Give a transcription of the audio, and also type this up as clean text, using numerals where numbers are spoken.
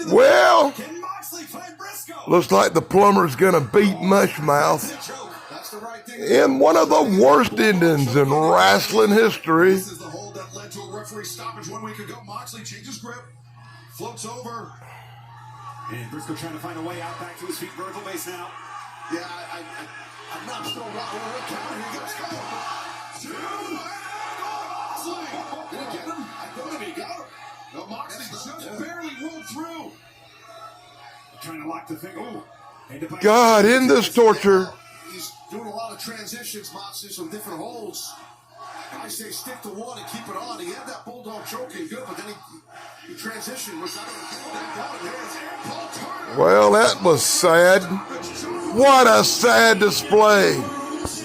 Well, looks like the Plumber's gonna beat Mushmouth in one of the worst endings in wrestling history. This is the hold that led to a referee stoppage 1 week ago. Moxley changes grip, floats over. And Briscoe trying to find a way out back to his feet, vertical base now. Yeah, I'm not still rocking with a counter. He gets going. Two, and Moxley. Did he get him? I thought he got him. No, Moxley just barely rolled through. Trying to lock the thing. Oh, God, in this torture. He's doing a lot of transitions, Moxley, some different holds. I say stick to one and keep it on. He had that bulldog choking good, but then he transitioned, which I don't know. Well, that was sad. What a sad display.